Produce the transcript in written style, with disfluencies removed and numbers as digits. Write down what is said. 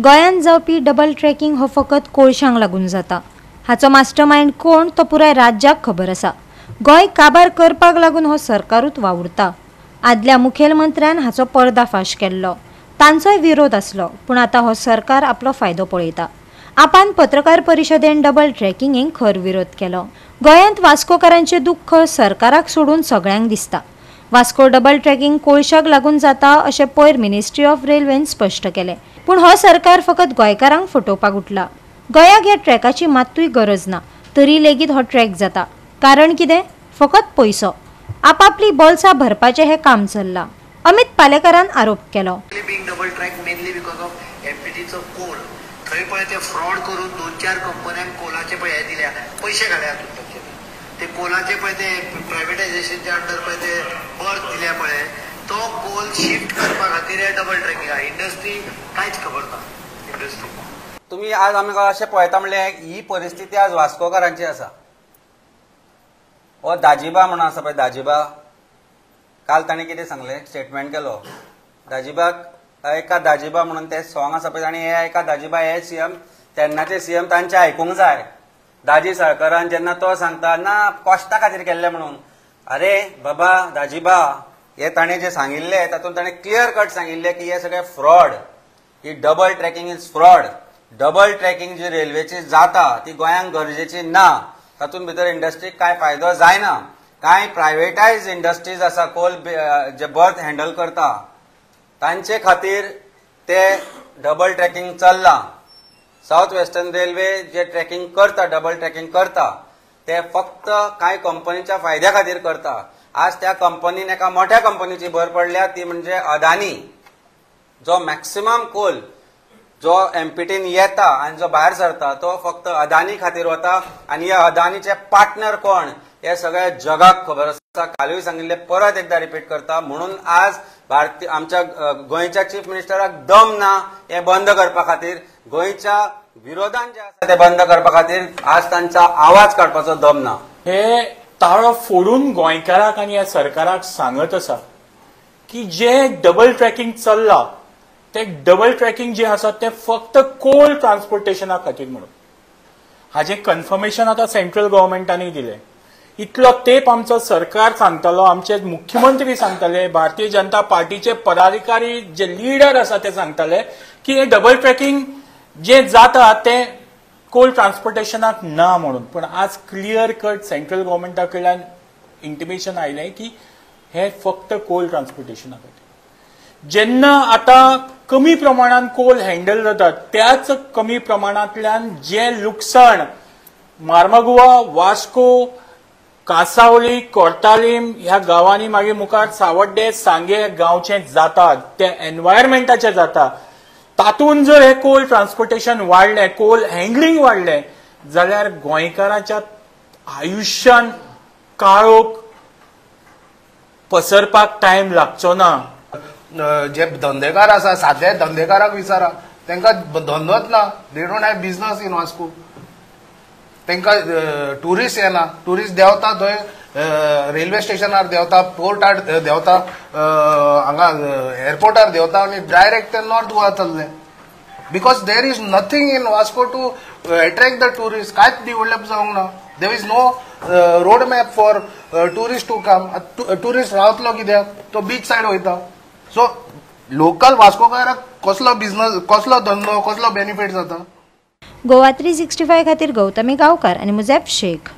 गोंयांत जावपी double tracking हो फकत कोळशांक लागून जाता। हाचो मास्टरमाइंड कोण तो पुराय राज्याक खबर आसा। गोंय काबार करपाक लागून हो सरकारूच वावुरता। आदल्या मुखेलमंत्र्यान हाचो पर्दाफाश केल्लो, तांचोय विरोध आसलो, पूण आतां हो सरकार आपलो फायदो पळयता। आपान पत्रकार परिशदेन डबल ट्रॅकिंगेक खर विरोध केलो। गोंयांत वास्कोकारांचे दुख्ख सरकाराक सोडून सगळ्यांक दिसता। वास्को डबल ट्रॅकिंग कोळशाक लागून जाता अशें पयर मिनिस्ट्री ऑफ रेल्वेन स्पश्ट केलें, पूण हो सरकार फकत गोंयकारांक फटोवपाक उठला। गोंयाक ह्या ट्रॅकाची मात्तूय गरज ना, तरी लेगीत हो ट्रॅक जाता। कारण कितें? फकत पयसो। आपापली बोल्सां भरपाचें हें काम चल्लां। अमित पालेकरान आरोप केलो। Double track mainly because of एमपीटीचो कोल थंय पळय ते फ्रॉड करून 2-4 कंपन्यांक कोलाचे पळय हे दिल्या, पैसे घाल्या ते कोलाचे पळय ते प्रायव्हेटायझेशनच्या अंडर पळय ते बर्थ दिल्या पळय, तो कोल शिफ्ट करपा खातीर हे डबल ट्रॅकिंग आहा। इंडस्ट्री कांयच खबर ना। इंडस्ट्री तुम्ही आज आमकां अशें पळयता म्हणल्यार ही परिस्थिती आज वास्कोकारांची आसा। हो दाजीबा म्हणून आसा पळय, दाजीबा काल ताणें कितें सांगलें, स्टेटमेंट केलो। दाजीबाक एका दाजीबा म्हणून ते सॉंग आसा पळय, आनी हे एका दाजीबा हे सीएम तेन्नाचे सीएम तांचे आयकूंक जाय। दाजी साळकरान जेन्ना तो सांगता ना कॉस्टा खातीर केल्ले म्हणून, अरे बाबा दाजीबा, हे ताणें जे सांगिल्ले तातूंत ताणें क्लियर कट सांगिल्ले की हे सगळे फ्रॉड, ही double tracking is fraud. Double tracking जी रेल्वेची जाता ती गोंयांक गरजेची ना। तातूंत भितर इंडस्ट्रीक कांय फायदो जायना। कांय प्रायव्हेटायज इंडस्ट्रीज आसा कोल जे बर्थ हँडल करता, तांचे खातीर ते डबल ट्रॅकिंग चल्लां। साउथ वेस्टर्न रेल्वे जे ट्रॅकिंग करता, डबल ट्रॅकिंग करता, ते फक्त कांय कंपनीच्या फायद्या खातीर करता। आज त्या कंपनीन एका मोठ्या कंपनीची भर पडल्या, ती म्हणजे अदानी, जो मॅक्सिमम कोल जो एमपीटीन येता आनी जो भायर सरता तो फक्त अदानी खातीर वता। आनी ह्या अदानीचे पार्टनर कोण हे सगळ्या जगाक खबर आसा। कालूय सांगिल्ले, परत एकदा रिपीट करता, म्हणून आज आमच्या गोंयच्या चीफ मिनिस्टराक दम ना हे बंद करपा खातीर, गोंयच्या विरोधान जे आसा ते बंद करपा खातीर आज तांचा आवाज काडपाचो दम ना। हे ताळो फोडून गोंयकाराक आनी ह्या सरकाराक सांगत आसा की जे डबल ट्रॅकिंग चल्ला ते डबल ट्रॅकिंग जे आसा ते फक्त कोल ट्रान्सपोर्टेशना खातीर म्हणून। हाजें कन्फर्मेशन आतां सेंट्रल गव्हर्मेंटानूय दिलें। इतलो तेप आमचो सरकार सांगतालो, आमचे मुख्यमंत्री सांगताले, भारतीय जनता पार्टीचे पदाधिकारी जे लीडर आसा ते सांगताले की हे डबल ट्रॅकिंग जे जाता ते कोल ट्रान्सपोर्टेशनाक ना म्हणून। पण आज क्लियर कट सेंट्रल गव्हर्मेंटा कडल्यान इंटिमेशन आयलें की हे फक्त कोल ट्रान्सपोर्टेशना खातीर। जेन्ना आतां कमी प्रमाणात कोल हँडल जातात, त्याच कमी प्रमाणांतल्यान जे लुकसाण मार्मागुआ, वास्को, कांसावली, कोर्तालीम ह्या गांवांनी मागीर मुखार सावड्डे, सांगे गांवचे जातात, ते एनवायरमेंटाचे जाता। तातूंत जर हे कोल ट्रान्सपोर्टेशन वाडलें, कोल हँडलिंग वाडलें, जाल्यार गोंयकाराच्या आयुश्यान काळोख पसरपाक टायम लागचो ना। जे धंदेकार आसा, सादे धंदेकाराक विचारा, तांकां धंदोच ना। They don't have business in Vasco. तांकां टुरिस्ट येना, टुरिस्ट देंवता थंय रेल्वे स्टेशनार देंवता, पोर्टार देंवता, हांगा एअरपोर्टार देंवता आनी डायरेक्ट ते नॉर्थ गोवा चल्ले। Because there is nothing in Vasco to attract the tourist. कांयच डेव्हलप जावंक ना। There is no road map for tourist to come. Tourist रावतलो कित्याक? तो बीच सायड वयता। सो लोकल वास्कोकाराक कसलो बिझनेस, कसलो धंदो, कसलो बेनिफीट जाता? गोवा 365 खातीर गौतमी गांवकार आनी मुजेब शेख।